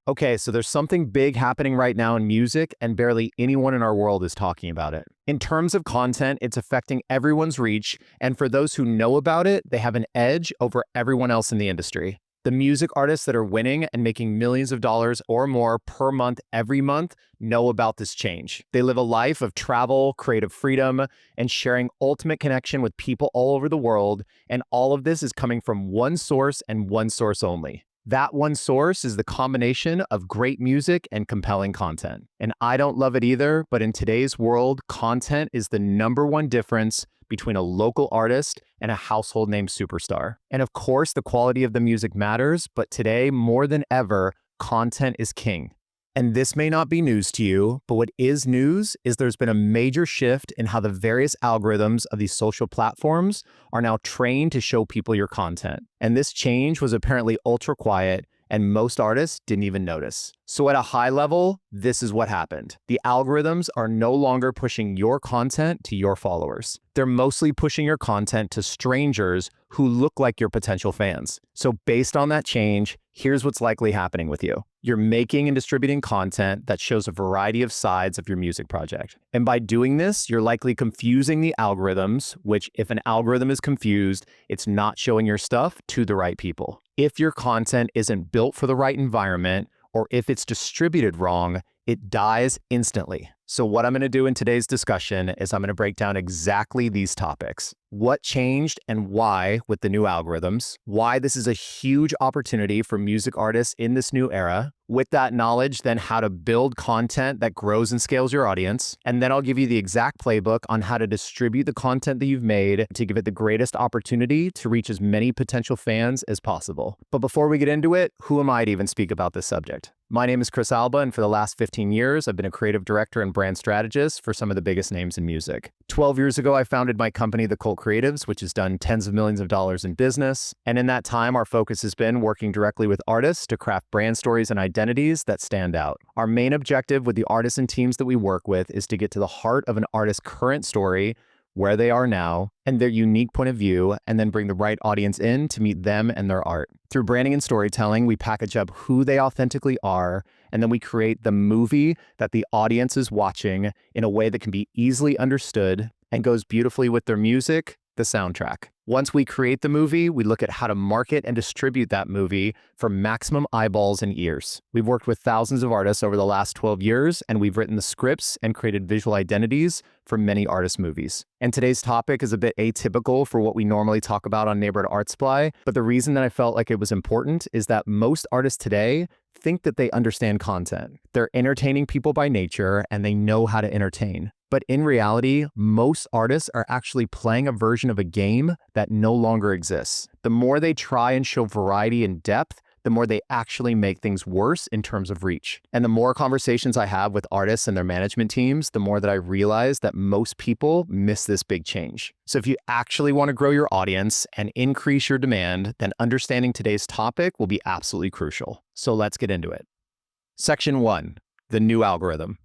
Okay, so there's something big happening right now in music, and barely anyone in our world is talking about it. In terms of content, it's affecting everyone's reach, and for those who know about it, they have an edge over everyone else in the industry. The music artists that are winning and making millions of dollars or more per month every month know about this change. They live a life of travel, creative freedom, and sharing ultimate connection with people all over the world, and all of this is coming from one source and one source only. That one source is the combination of great music and compelling content. And I don't love it either, but in today's world, content is the number one difference between a local artist and a household name superstar. And of course, the quality of the music matters, but today, more than ever, content is king. And this may not be news to you, but what is news is there's been a major shift in how the various algorithms of these social platforms are now trained to show people your content. And this change was apparently ultra quiet, and most artists didn't even notice. So at a high level, this is what happened. The algorithms are no longer pushing your content to your followers. They're mostly pushing your content to strangers who look like your potential fans. So based on that change, here's what's likely happening with you. You're making and distributing content that shows a variety of sides of your music project. And by doing this, you're likely confusing the algorithms, which if an algorithm is confused, it's not showing your stuff to the right people. If your content isn't built for the right environment, or if it's distributed wrong, it dies instantly. So what I'm going to do in today's discussion is I'm going to break down exactly these topics. What changed and why with the new algorithms, why this is a huge opportunity for music artists in this new era. With that knowledge, then how to build content that grows and scales your audience. And then I'll give you the exact playbook on how to distribute the content that you've made to give it the greatest opportunity to reach as many potential fans as possible. But before we get into it, who am I to even speak about this subject? My name is Chris Alba, and for the last 15 years, I've been a creative director and brand strategist for some of the biggest names in music. 12 years ago, I founded my company, The Cult Creatives, which has done tens of millions of dollars in business. And in that time, our focus has been working directly with artists to craft brand stories and identities that stand out. Our main objective with the artists and teams that we work with is to get to the heart of an artist's current story, where they are now, and their unique point of view, and then bring the right audience in to meet them and their art. Through branding and storytelling, we package up who they authentically are, and then we create the movie that the audience is watching in a way that can be easily understood and goes beautifully with their music, the soundtrack. Once we create the movie, we look at how to market and distribute that movie for maximum eyeballs and ears. We've worked with thousands of artists over the last 12 years, and we've written the scripts and created visual identities for many artist movies. And today's topic is a bit atypical for what we normally talk about on Neighborhood Art Supply, but the reason that I felt like it was important is that most artists today think that they understand content. They're entertaining people by nature, and they know how to entertain. But in reality, most artists are actually playing a version of a game that no longer exists. The more they try and show variety and depth, the more they actually make things worse in terms of reach. And the more conversations I have with artists and their management teams, the more that I realize that most people miss this big change. So if you actually want to grow your audience and increase your demand, then understanding today's topic will be absolutely crucial. So let's get into it. Section 1, the new algorithm.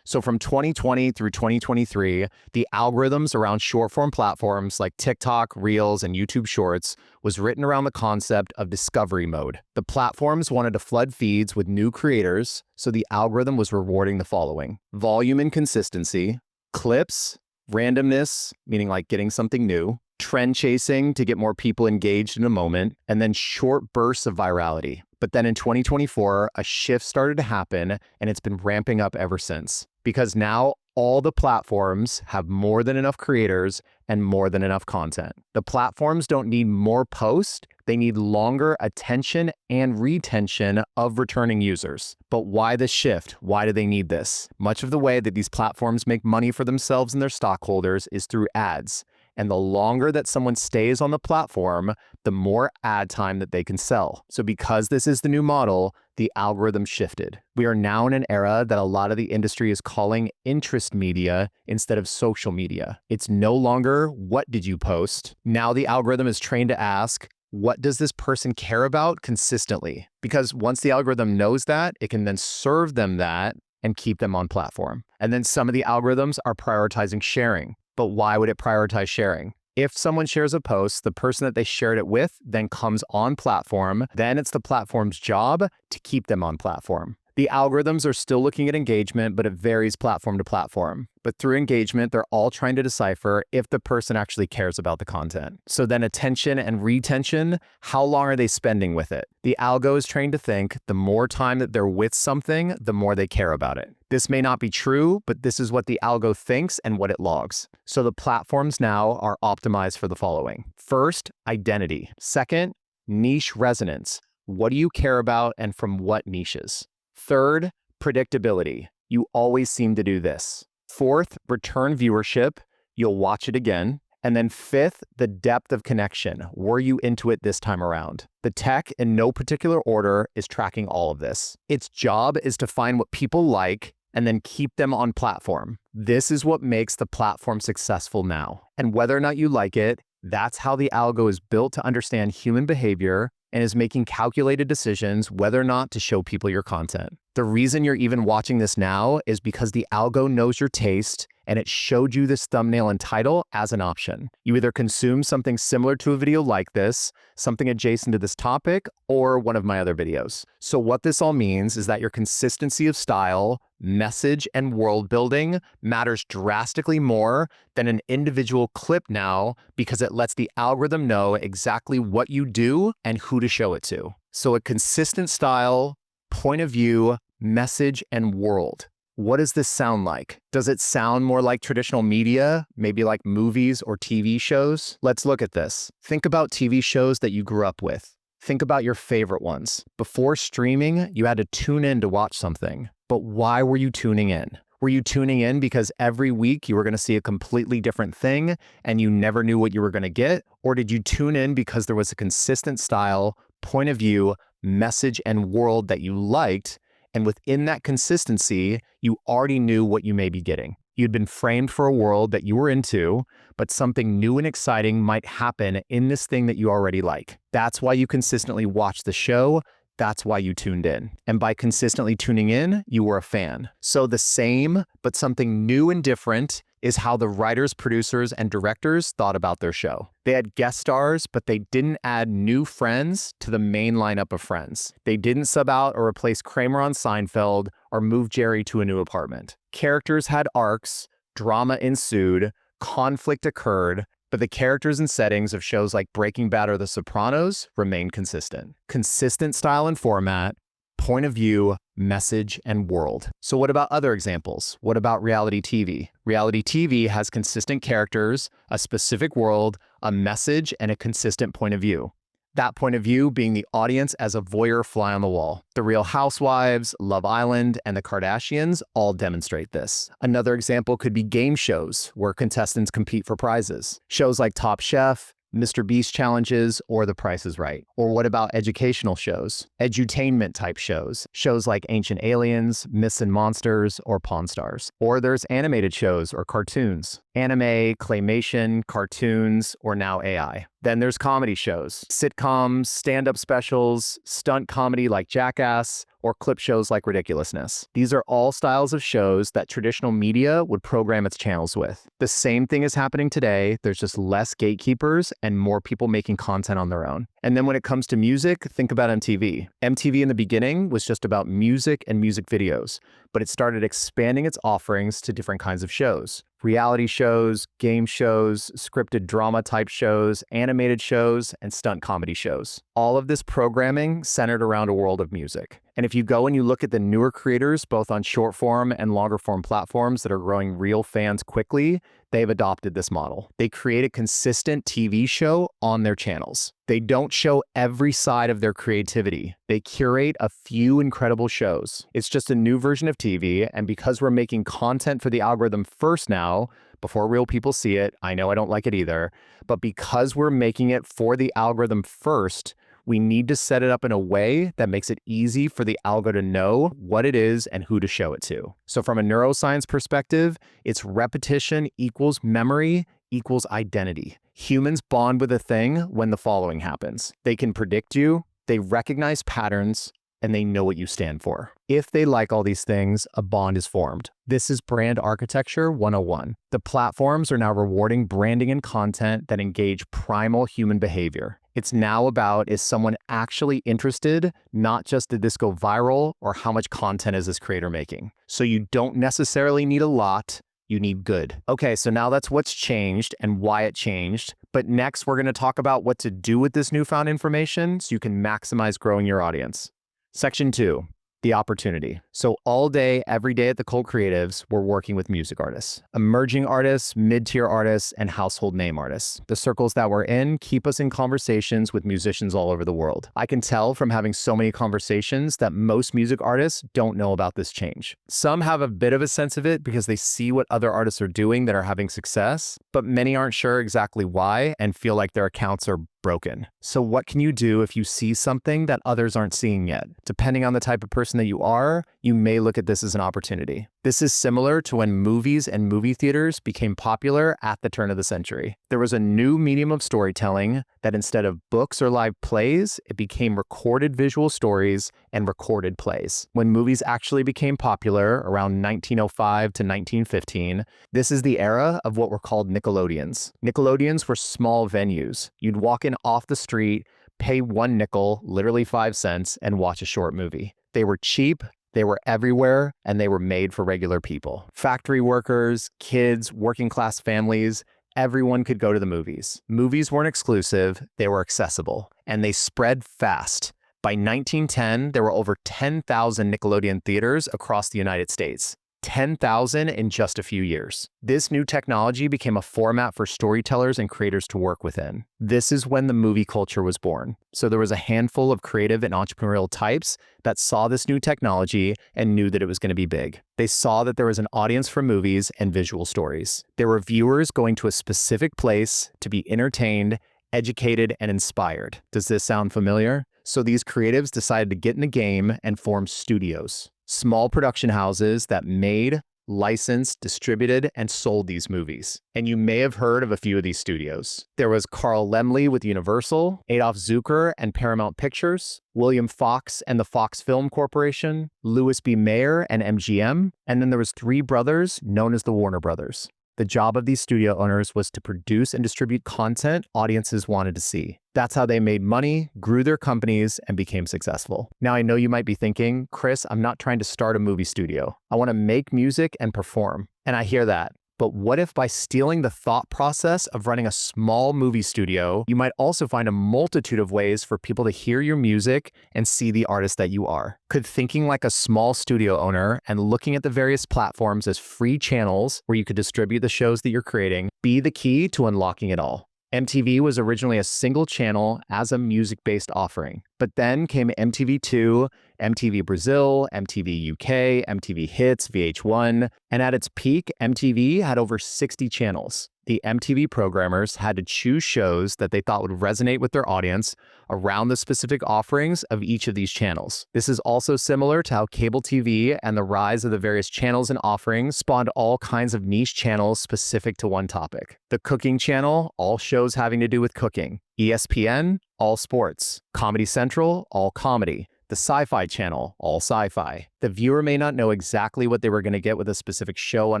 So from 2020 through 2023, the algorithms around short-form platforms like TikTok, Reels, and YouTube Shorts was written around the concept of discovery mode. The platforms wanted to flood feeds with new creators, so the algorithm was rewarding the following: volume and consistency, clips, randomness, meaning like getting something new, trend chasing to get more people engaged in a moment, and then short bursts of virality. But then in 2024, a shift started to happen, and it's been ramping up ever since. Because now all the platforms have more than enough creators and more than enough content. The platforms don't need more posts, they need longer attention and retention of returning users. But why this shift? Why do they need this? Much of the way that these platforms make money for themselves and their stockholders is through ads. And the longer that someone stays on the platform, the more ad time that they can sell. So because this is the new model, the algorithm shifted. We are now in an era that a lot of the industry is calling interest media instead of social media. It's no longer, what did you post? Now the algorithm is trained to ask, what does this person care about consistently? Because once the algorithm knows that, it can then serve them that and keep them on platform. And then some of the algorithms are prioritizing sharing. But why would it prioritize sharing? If someone shares a post, the person that they shared it with then comes on platform. Then it's the platform's job to keep them on platform. The algorithms are still looking at engagement, but it varies platform to platform. But through engagement, they're all trying to decipher if the person actually cares about the content. So then attention and retention, how long are they spending with it? The algo is trained to think the more time that they're with something, the more they care about it. This may not be true, but this is what the algo thinks and what it logs. So the platforms now are optimized for the following. First, identity. Second, niche resonance. What do you care about and from what niches? Third, predictability. You always seem to do this. Fourth, return viewership. You'll watch it again. And then fifth, the depth of connection. Were you into it this time around? The tech, in no particular order, is tracking all of this. Its job is to find what people like and then keep them on platform. This is what makes the platform successful now. And whether or not you like it, that's how the algo is built to understand human behavior and is making calculated decisions whether or not to show people your content. The reason you're even watching this now is because the algo knows your taste and it showed you this thumbnail and title as an option. You either consume something similar to a video like this, something adjacent to this topic, or one of my other videos. So what this all means is that your consistency of style, message, and world building matters drastically more than an individual clip now because it lets the algorithm know exactly what you do and who to show it to. So a consistent style, point of view, message, and world. What does this sound like? Does it sound more like traditional media, maybe like movies or TV shows? Let's look at this. Think about TV shows that you grew up with. Think about your favorite ones. Before streaming, you had to tune in to watch something. But why were you tuning in? Were you tuning in because every week you were going to see a completely different thing and you never knew what you were going to get? Or did you tune in because there was a consistent style, point of view, message, and world that you liked? And within that consistency, you already knew what you may be getting. You'd been framed for a world that you were into, but something new and exciting might happen in this thing that you already like. That's why you consistently watch the show. That's why you tuned in. And by consistently tuning in, you were a fan. So the same, but something new and different is how the writers, producers, and directors thought about their show. They had guest stars, but they didn't add new friends to the main lineup of Friends. They didn't sub out or replace Kramer on Seinfeld or move Jerry to a new apartment. Characters had arcs, drama ensued, conflict occurred, but the characters and settings of shows like Breaking Bad or The Sopranos remained consistent. Consistent style and format, point of view, message, and world. So what about other examples? What about reality TV? Reality TV has consistent characters, a specific world, a message, and a consistent point of view. That point of view being the audience as a voyeur fly on the wall. The Real Housewives, Love Island, and The Kardashians all demonstrate this. Another example could be game shows where contestants compete for prizes. Shows like Top Chef, Mr. Beast challenges, or The Price is Right. Or what about educational shows? Edutainment type shows. Shows like Ancient Aliens, Myths and Monsters, or Pawn Stars. Or there's animated shows or cartoons. Anime, claymation, cartoons, or now AI. Then there's comedy shows, sitcoms, stand-up specials, stunt comedy like Jackass, or clip shows like Ridiculousness. These are all styles of shows that traditional media would program its channels with. The same thing is happening today, there's just less gatekeepers and more people making content on their own. And then when it comes to music, think about MTV. MTV in the beginning was just about music and music videos, but it started expanding its offerings to different kinds of shows. Reality shows, game shows, scripted drama type shows, animated shows, and stunt comedy shows. All of this programming centered around a world of music. And if you go and you look at the newer creators, both on short form and longer form platforms that are growing real fans quickly, they've adopted this model. They create a consistent TV show on their channels. They don't show every side of their creativity. They curate a few incredible shows. It's just a new version of TV, and because we're making content for the algorithm first now, before real people see it, I know I don't like it either, but because we're making it for the algorithm first, we need to set it up in a way that makes it easy for the algo to know what it is and who to show it to. So from a neuroscience perspective, it's repetition equals memory equals identity. Humans bond with a thing when the following happens. They can predict you, they recognize patterns, and they know what you stand for. If they like all these things, a bond is formed. This is brand architecture 101. The platforms are now rewarding branding and content that engage primal human behavior. It's now about, is someone actually interested, not just did this go viral or how much content is this creator making. So you don't necessarily need a lot, you need good. Okay, so now that's what's changed and why it changed. But next, we're going to talk about what to do with this newfound information so you can maximize growing your audience. Section 2. The opportunity. So all day, every day at the Cult Creatives, we're working with music artists, emerging artists, mid-tier artists, and household name artists. The circles that we're in keep us in conversations with musicians all over the world. I can tell from having so many conversations that most music artists don't know about this change. Some have a bit of a sense of it because they see what other artists are doing that are having success, but many aren't sure exactly why and feel like their accounts are broken. So what can you do if you see something that others aren't seeing yet? Depending on the type of person that you are, you may look at this as an opportunity. This is similar to when movies and movie theaters became popular at the turn of the century. There was a new medium of storytelling that instead of books or live plays, it became recorded visual stories and recorded plays. When movies actually became popular around 1905 to 1915, this is the era of what were called Nickelodeons. Nickelodeons were small venues. You'd walk in off the street, pay 1 nickel, literally 5 cents, and watch a short movie. They were cheap, they were everywhere, and they were made for regular people. Factory workers, kids, working class families, everyone could go to the movies. Movies weren't exclusive, they were accessible, and they spread fast. By 1910, there were over 10,000 Nickelodeon theaters across the United States. 10,000 in just a few years. This new technology became a format for storytellers and creators to work within. This is when the movie culture was born. So there was a handful of creative and entrepreneurial types that saw this new technology and knew that it was going to be big. They saw that there was an audience for movies and visual stories. There were viewers going to a specific place to be entertained, educated, and inspired. Does this sound familiar? So these creatives decided to get in the game and form studios. Small production houses that made, licensed, distributed, and sold these movies. And you may have heard of a few of these studios. There was Carl Laemmle with Universal, Adolf Zukor and Paramount Pictures, William Fox and the Fox Film Corporation, Louis B. Mayer and MGM, and then there was 3 brothers known as the Warner Brothers. The job of these studio owners was to produce and distribute content audiences wanted to see. That's how they made money, grew their companies, and became successful. Now, I know you might be thinking, Chris, I'm not trying to start a movie studio. I want to make music and perform. And I hear that. But what if by stealing the thought process of running a small movie studio, you might also find a multitude of ways for people to hear your music and see the artist that you are? Could thinking like a small studio owner and looking at the various platforms as free channels where you could distribute the shows that you're creating be the key to unlocking it all? MTV was originally a single channel as a music-based offering, but then came MTV2, MTV Brazil, MTV UK, MTV Hits, VH1, and at its peak, MTV had over 60 channels. The MTV programmers had to choose shows that they thought would resonate with their audience around the specific offerings of each of these channels. This is also similar to how cable TV and the rise of the various channels and offerings spawned all kinds of niche channels specific to one topic. The Cooking Channel, all shows having to do with cooking. ESPN, all sports. Comedy Central, all comedy. The Sci-Fi Channel, all sci-fi. The viewer may not know exactly what they were going to get with a specific show on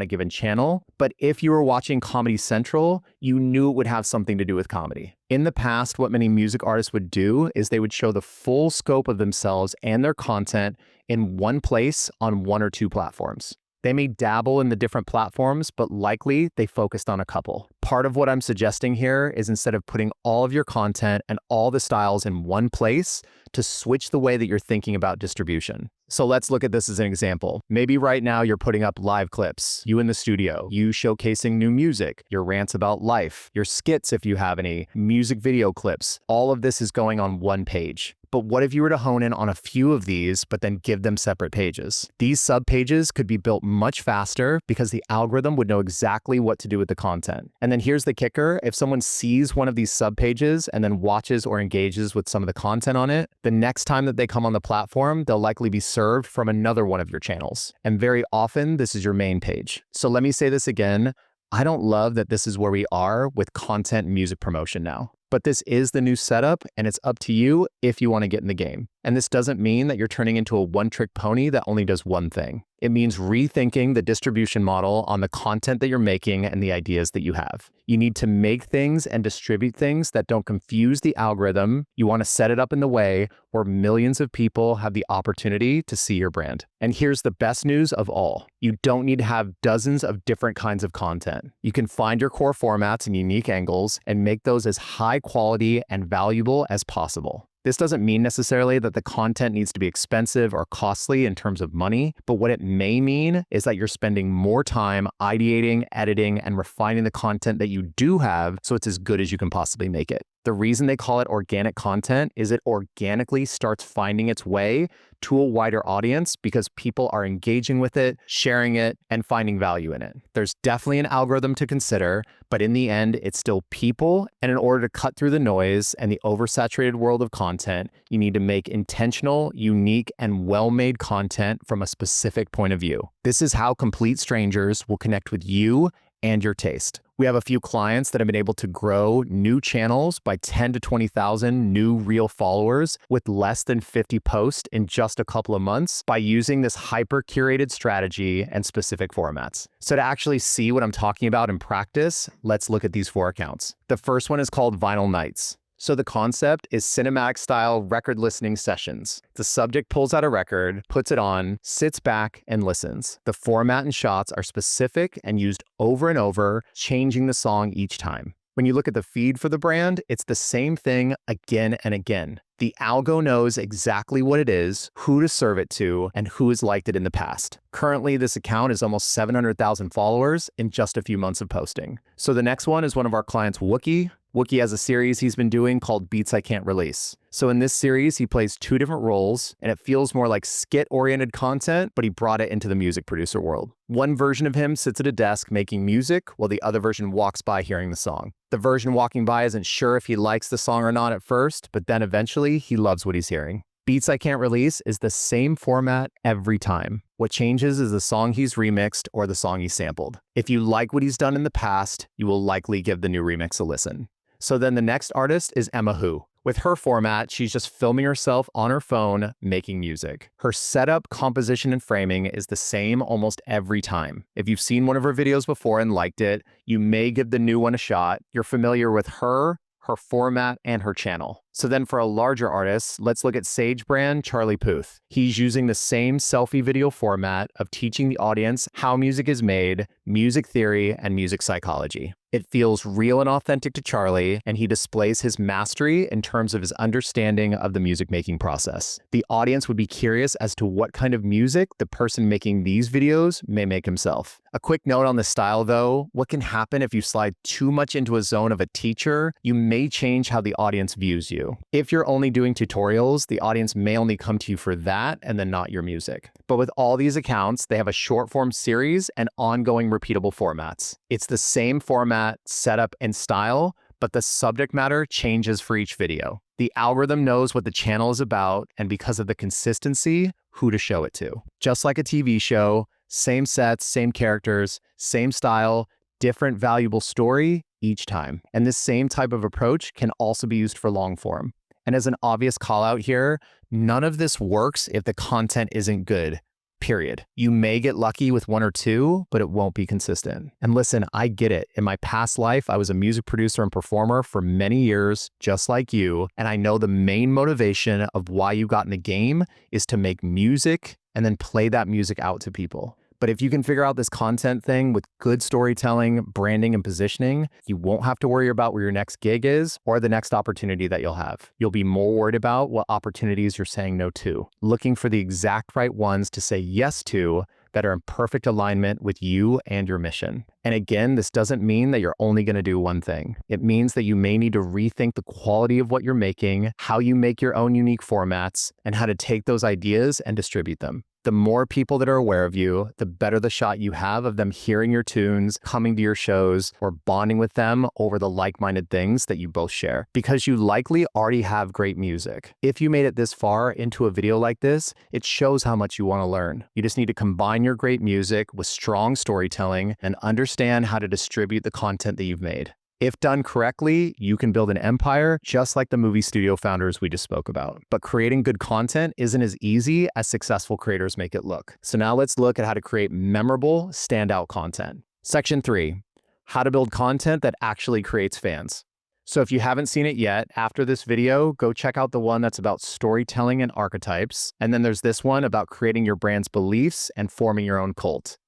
a given channel, but if you were watching Comedy Central, you knew it would have something to do with comedy. In the past, what many music artists would do is they would show the full scope of themselves and their content in one place on 1 or 2 platforms. They may dabble in the different platforms, but likely they focused on a couple. Part of what I'm suggesting here is instead of putting all of your content and all the styles in one place, to switch the way that you're thinking about distribution. So let's look at this as an example. Maybe right now you're putting up live clips, you in the studio, you showcasing new music, your rants about life, your skits if you have any, music video clips. All of this is going on one page. But what if you were to hone in on a few of these, but then give them separate pages? These subpages could be built much faster because the algorithm would know exactly what to do with the content. And then here's the kicker. If someone sees one of these subpages and then watches or engages with some of the content on it, the next time that they come on the platform, they'll likely be served from another one of your channels. And very often, this is your main page. So let me say this again. I don't love that this is where we are with content and music promotion now. But this is the new setup, and it's up to you if you want to get in the game. And this doesn't mean that you're turning into a one-trick pony that only does one thing. It means rethinking the distribution model on the content that you're making and the ideas that you have. You need to make things and distribute things that don't confuse the algorithm. You want to set it up in the way where millions of people have the opportunity to see your brand. And here's the best news of all. You don't need to have dozens of different kinds of content. You can find your core formats and unique angles and make those as high quality and valuable as possible. This doesn't mean necessarily that the content needs to be expensive or costly in terms of money, but what it may mean is that you're spending more time ideating, editing, and refining the content that you do have so it's as good as you can possibly make it. The reason they call it organic content is it organically starts finding its way to a wider audience because people are engaging with it, sharing it, and finding value in it. There's definitely an algorithm to consider, but in the end, it's still people. And in order to cut through the noise and the oversaturated world of content, you need to make intentional, unique, and well-made content from a specific point of view. This is how complete strangers will connect with you and your taste. We have a few clients that have been able to grow new channels by 10 to 20,000 new real followers with less than 50 posts in just a couple of months by using this hyper-curated strategy and specific formats. So to actually see what I'm talking about in practice, let's look at these 4 accounts. The first one is called Vinyl Nights. So the concept is cinematic style record listening sessions. The subject pulls out a record, puts it on, sits back, and listens. The format and shots are specific and used over and over, changing the song each time. When you look at the feed for the brand, it's the same thing again and again. The algo knows exactly what it is, who to serve it to, and who has liked it in the past. Currently, this account is almost 700,000 followers in just a few months of posting. So the next one is one of our clients, Wookie. Wookie has a series he's been doing called Beats I Can't Release. So in this series, he plays 2 different roles, and it feels more like skit-oriented content, but he brought it into the music producer world. One version of him sits at a desk making music, while the other version walks by hearing the song. The version walking by isn't sure if he likes the song or not at first, but then eventually he loves what he's hearing. Beats I Can't Release is the same format every time. What changes is the song he's remixed or the song he sampled. If you like what he's done in the past, you will likely give the new remix a listen. So then the next artist is Emma Who. With her format, she's just filming herself on her phone making music. Her setup, composition, and framing is the same almost every time. If you've seen one of her videos before and liked it, you may give the new one a shot. You're familiar with her format, and her channel. So then for a larger artist, let's look at Sage brand Charlie Puth. He's using the same selfie video format of teaching the audience how music is made, music theory, and music psychology. It feels real and authentic to Charlie, and he displays his mastery in terms of his understanding of the music making process. The audience would be curious as to what kind of music the person making these videos may make himself. A quick note on the style though, what can happen if you slide too much into a zone of a teacher, you may change how the audience views you. If you're only doing tutorials, the audience may only come to you for that and then not your music. But with all these accounts, they have a short form series and ongoing repeatable formats. It's the same format, setup, and style, but the subject matter changes for each video. The algorithm knows what the channel is about, and because of the consistency, who to show it to. Just like a TV show, same sets, same characters, same style, different valuable story each time. And this same type of approach can also be used for long form. And as an obvious call out here, none of this works if the content isn't good. Period. You may get lucky with one or two, but it won't be consistent. And listen, I get it. In my past life, I was a music producer and performer for many years, just like you. And I know the main motivation of why you got in the game is to make music and then play that music out to people. But if you can figure out this content thing with good storytelling, branding, and positioning, you won't have to worry about where your next gig is or the next opportunity that you'll have. You'll be more worried about what opportunities you're saying no to, looking for the exact right ones to say yes to that are in perfect alignment with you and your mission. And again, this doesn't mean that you're only going to do one thing. It means that you may need to rethink the quality of what you're making, how you make your own unique formats, and how to take those ideas and distribute them. The more people that are aware of you, the better the shot you have of them hearing your tunes, coming to your shows, or bonding with them over the like-minded things that you both share. Because you likely already have great music. If you made it this far into a video like this, it shows how much you want to learn. You just need to combine your great music with strong storytelling and understand how to distribute the content that you've made. If done correctly, you can build an empire just like the movie studio founders we just spoke about. But creating good content isn't as easy as successful creators make it look. So now let's look at how to create memorable, standout content. Section 3, how to build content that actually creates fans. So if you haven't seen it yet, after this video, go check out the one that's about storytelling and archetypes. And then there's this one about creating your brand's beliefs and forming your own cult.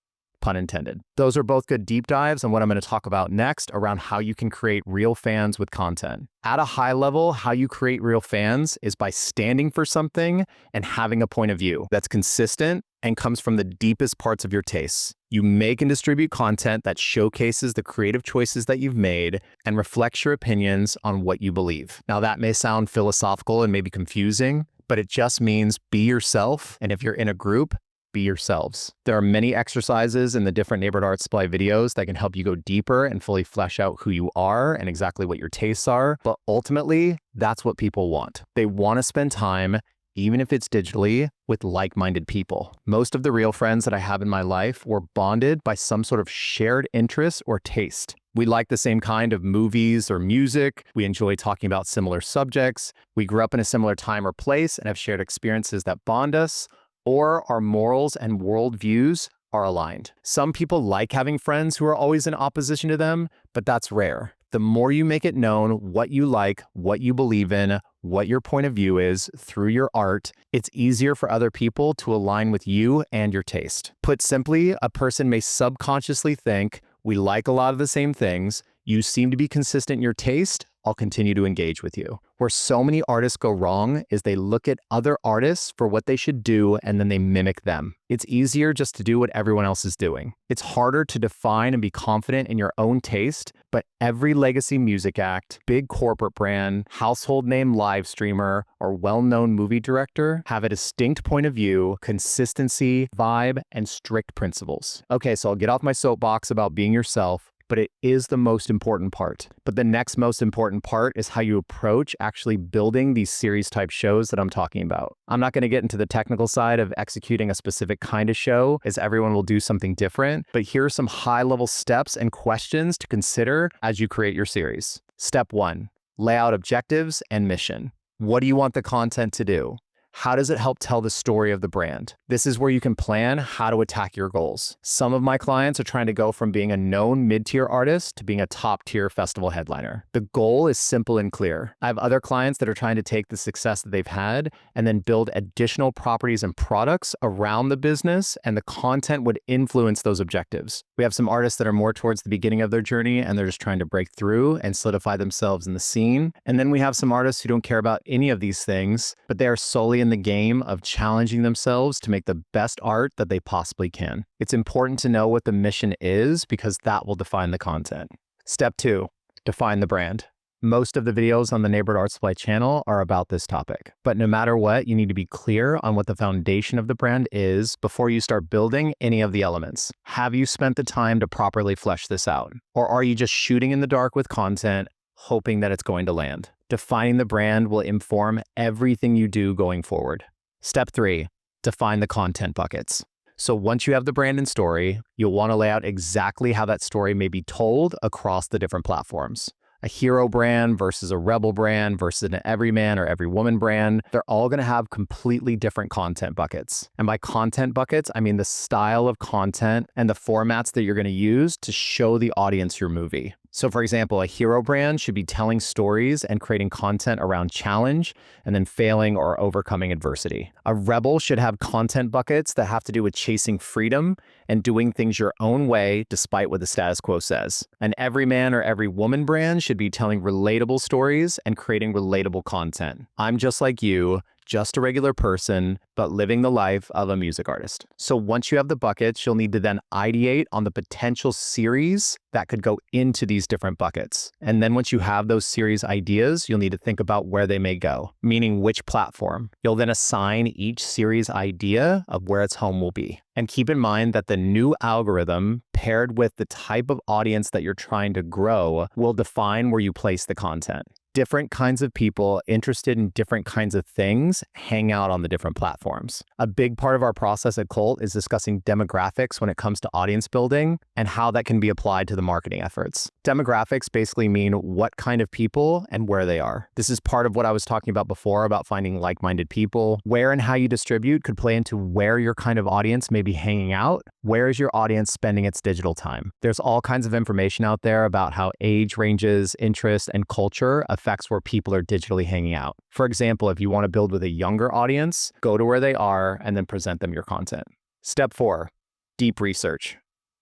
Pun intended. Those are both good deep dives on what I'm going to talk about next around how you can create real fans with content. At a high level, how you create real fans is by standing for something and having a point of view that's consistent and comes from the deepest parts of your tastes. You make and distribute content that showcases the creative choices that you've made and reflects your opinions on what you believe. Now that may sound philosophical and maybe confusing, but it just means be yourself. And if you're in a group, be yourselves. There are many exercises in the different Neighborhood Art Supply videos that can help you go deeper and fully flesh out who you are and exactly what your tastes are. But ultimately, that's what people want. They want to spend time, even if it's digitally, with like-minded people. Most of the real friends that I have in my life were bonded by some sort of shared interest or taste. We like the same kind of movies or music. We enjoy talking about similar subjects. We grew up in a similar time or place and have shared experiences that bond us, or our morals and worldviews are aligned. Some people like having friends who are always in opposition to them, but that's rare. The more you make it known what you like, what you believe in, what your point of view is through your art, it's easier for other people to align with you and your taste. Put simply, a person may subconsciously think, we like a lot of the same things, you seem to be consistent in your taste, I'll continue to engage with you. Where so many artists go wrong is they look at other artists for what they should do and then they mimic them. It's easier just to do what everyone else is doing. It's harder to define and be confident in your own taste, but every legacy music act, big corporate brand, household name live streamer, or well-known movie director have a distinct point of view, consistency, vibe, and strict principles. Okay, so I'll get off my soapbox about being yourself, but it is the most important part. But the next most important part is how you approach actually building these series type shows that I'm talking about. I'm not going to get into the technical side of executing a specific kind of show, as everyone will do something different, but here are some high level steps and questions to consider as you create your series. Step 1, lay out objectives and mission. What do you want the content to do? How does it help tell the story of the brand? This is where you can plan how to attack your goals. Some of my clients are trying to go from being a known mid-tier artist to being a top-tier festival headliner. The goal is simple and clear. I have other clients that are trying to take the success that they've had and then build additional properties and products around the business, and the content would influence those objectives. We have some artists that are more towards the beginning of their journey and they're just trying to break through and solidify themselves in the scene. And then we have some artists who don't care about any of these things, but they are solely in the game of challenging themselves to make the best art that they possibly can. It's important to know what the mission is because that will define the content. Step 2, define the brand. Most of the videos on the Neighborhood Art Supply channel are about this topic. But no matter what, you need to be clear on what the foundation of the brand is before you start building any of the elements. Have you spent the time to properly flesh this out? Or are you just shooting in the dark with content, hoping that it's going to land? Defining the brand will inform everything you do going forward. Step 3, define the content buckets. So once you have the brand and story, you'll want to lay out exactly how that story may be told across the different platforms. A hero brand versus a rebel brand versus an everyman or everywoman brand, they're all going to have completely different content buckets. And by content buckets, I mean the style of content and the formats that you're going to use to show the audience your movie. So for example, a hero brand should be telling stories and creating content around challenge and then failing or overcoming adversity. A rebel should have content buckets that have to do with chasing freedom and doing things your own way despite what the status quo says. An everyman or everywoman brand should be telling relatable stories and creating relatable content. I'm just like you, just a regular person, but living the life of a music artist. So once you have the buckets, you'll need to then ideate on the potential series that could go into these different buckets. And then once you have those series ideas, you'll need to think about where they may go, meaning which platform. You'll then assign each series idea of where its home will be. And keep in mind that the new algorithm paired with the type of audience that you're trying to grow will define where you place the content. Different kinds of people interested in different kinds of things hang out on the different platforms. A big part of our process at Cult is discussing demographics when it comes to audience building and how that can be applied to the marketing efforts. Demographics basically mean what kind of people and where they are. This is part of what I was talking about before about finding like-minded people. Where and how you distribute could play into where your kind of audience may be hanging out. Where is your audience spending its digital time? There's all kinds of information out there about how age ranges, interest, and culture affects where people are digitally hanging out. For example, if you want to build with a younger audience, go to where they are and then present them your content. Step 4, deep research.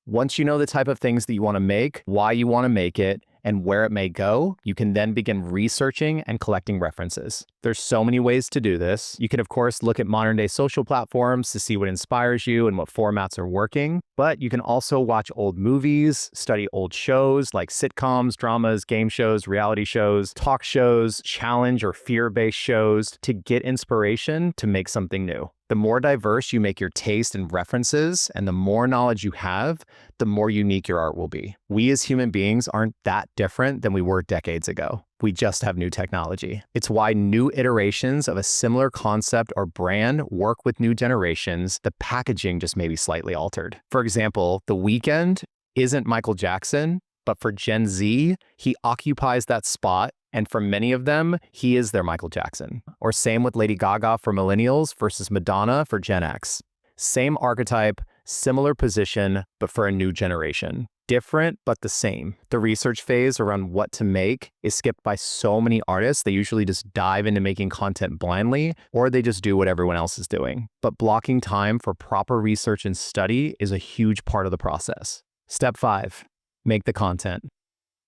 Once you know the type of things that you want to make, why you want to make it, and where it may go, you can then begin researching and collecting references. There's so many ways to do this. You can, of course, look at modern day social platforms to see what inspires you and what formats are working, but you can also watch old movies, study old shows like sitcoms, dramas, game shows, reality shows, talk shows, challenge or fear-based shows to get inspiration to make something new. The more diverse you make your taste and references, and the more knowledge you have, the more unique your art will be. We as human beings aren't that different than we were decades ago. We just have new technology. It's why new iterations of a similar concept or brand work with new generations. The packaging just may be slightly altered. For example, The Weeknd isn't Michael Jackson, but for Gen Z, he occupies that spot. And for many of them, he is their Michael Jackson. Or same with Lady Gaga for millennials versus Madonna for Gen X. Same archetype, similar position, but for a new generation. Different, but the same. The research phase around what to make is skipped by so many artists. They usually just dive into making content blindly, or they just do what everyone else is doing. But blocking time for proper research and study is a huge part of the process. Step 5, make the content.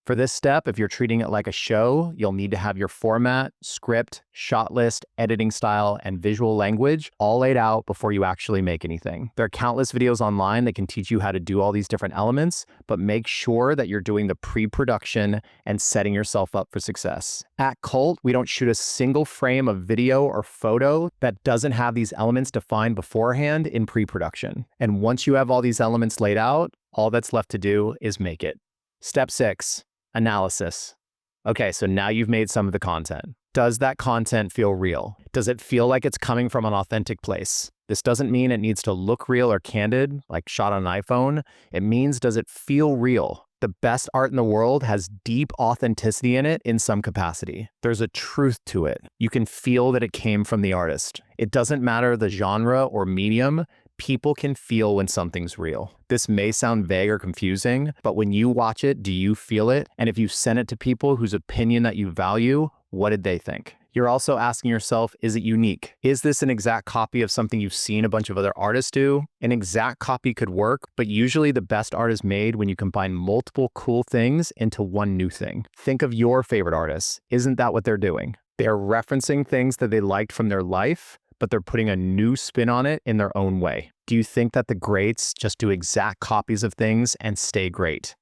For this step, if you're treating it like a show, you'll need to have your format, script, shot list, editing style, and visual language all laid out before you actually make anything. There are countless videos online that can teach you how to do all these different elements, but make sure that you're doing the pre-production and setting yourself up for success. At Cult, we don't shoot a single frame of video or photo that doesn't have these elements defined beforehand in pre-production. And once you have all these elements laid out, all that's left to do is make it. Step 6. Analysis. Okay, so now you've made some of the content. Does that content feel real? Does it feel like it's coming from an authentic place? This doesn't mean it needs to look real or candid, like shot on an iPhone. It means, does it feel real? The best art in the world has deep authenticity in it in some capacity. There's a truth to it. You can feel that it came from the artist. It doesn't matter the genre or medium. People can feel when something's real. This may sound vague or confusing, but when you watch it, do you feel it? And if you send it to people whose opinion that you value, what did they think? You're also asking yourself, is it unique? Is this an exact copy of something you've seen a bunch of other artists do? An exact copy could work, but usually the best art is made when you combine multiple cool things into one new thing. Think of your favorite artists. Isn't that what they're doing? They're referencing things that they liked from their life, but they're putting a new spin on it in their own way. Do you think that the greats just do exact copies of things and stay great?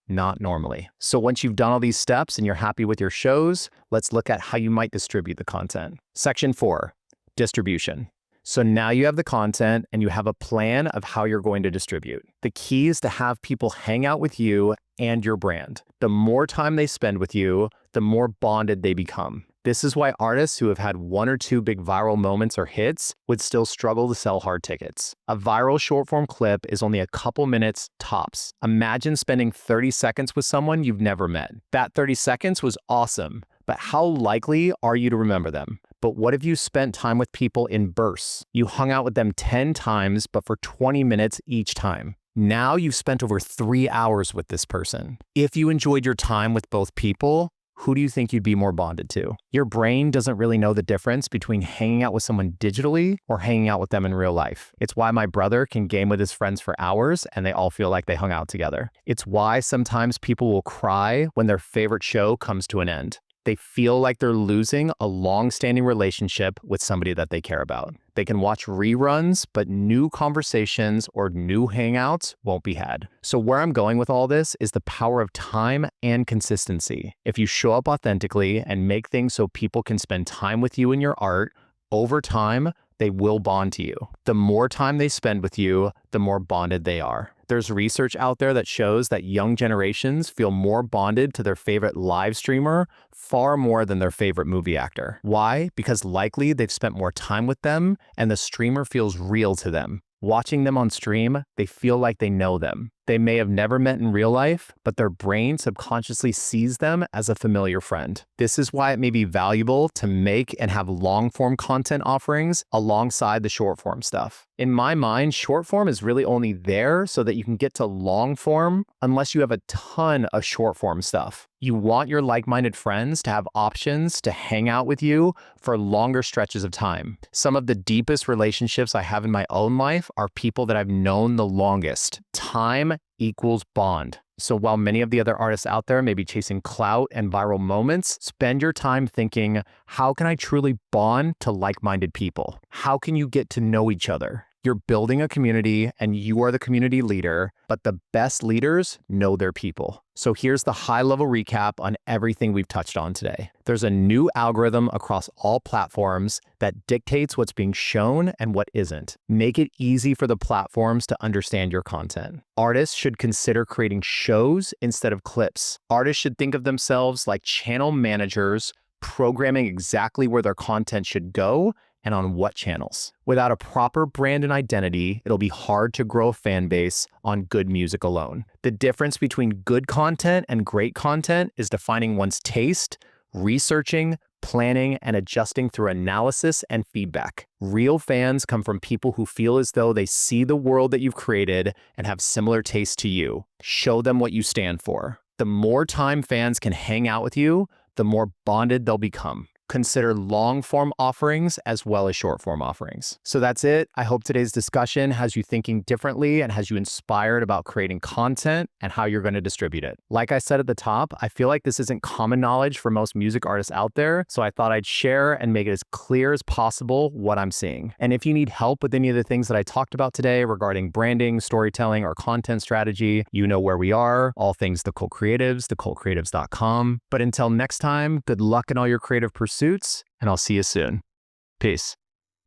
Not normally. So once you've done all these steps and you're happy with your shows, let's look at how you might distribute the content. Section 4, distribution. So now you have the content and you have a plan of how you're going to distribute. The key is to have people hang out with you and your brand. The more time they spend with you, the more bonded they become. This is why artists who have had 1 or 2 big viral moments or hits would still struggle to sell hard tickets. A viral short-form clip is only a couple minutes tops. Imagine spending 30 seconds with someone you've never met. That 30 seconds was awesome, but how likely are you to remember them? But what if you spent time with people in bursts? You hung out with them 10 times, but for 20 minutes each time. Now you've spent over 3 hours with this person. If you enjoyed your time with both people, who do you think you'd be more bonded to? Your brain doesn't really know the difference between hanging out with someone digitally or hanging out with them in real life. It's why my brother can game with his friends for hours and they all feel like they hung out together. It's why sometimes people will cry when their favorite show comes to an end. They feel like they're losing a long-standing relationship with somebody that they care about. They can watch reruns, but new conversations or new hangouts won't be had. So where I'm going with all this is the power of time and consistency. If you show up authentically and make things so people can spend time with you and your art, over time, they will bond to you. The more time they spend with you, the more bonded they are. There's research out there that shows that young generations feel more bonded to their favorite live streamer far more than their favorite movie actor. Why? Because likely they've spent more time with them and the streamer feels real to them. Watching them on stream, they feel like they know them. They may have never met in real life, but their brain subconsciously sees them as a familiar friend. This is why it may be valuable to make and have long-form content offerings alongside the short-form stuff. In my mind, short-form is really only there so that you can get to long-form unless you have a ton of short-form stuff. You want your like-minded friends to have options to hang out with you for longer stretches of time. Some of the deepest relationships I have in my own life are people that I've known the longest. Time equals bond. So while many of the other artists out there may be chasing clout and viral moments, spend your time thinking, how can I truly bond to like-minded people? How can you get to know each other? You're building a community and you are the community leader, but the best leaders know their people. So here's the high-level recap on everything we've touched on today. There's a new algorithm across all platforms that dictates what's being shown and what isn't. Make it easy for the platforms to understand your content. Artists should consider creating shows instead of clips. Artists should think of themselves like channel managers, programming exactly where their content should go and on what channels. Without a proper brand and identity, it'll be hard to grow a fan base on good music alone. The difference between good content and great content is defining one's taste, researching, planning, and adjusting through analysis and feedback. Real fans come from people who feel as though they see the world that you've created and have similar tastes to you. Show them what you stand for. The more time fans can hang out with you, the more bonded they'll become. Consider long-form offerings as well as short-form offerings. So that's it. I hope today's discussion has you thinking differently and has you inspired about creating content and how you're going to distribute it. Like I said at the top, I feel like this isn't common knowledge for most music artists out there, so I thought I'd share and make it as clear as possible what I'm seeing. And if you need help with any of the things that I talked about today regarding branding, storytelling, or content strategy, you know where we are. All things The Cult Creatives, thecultcreatives.com. But until next time, good luck in all your creative pursuits, and I'll see you soon. Peace.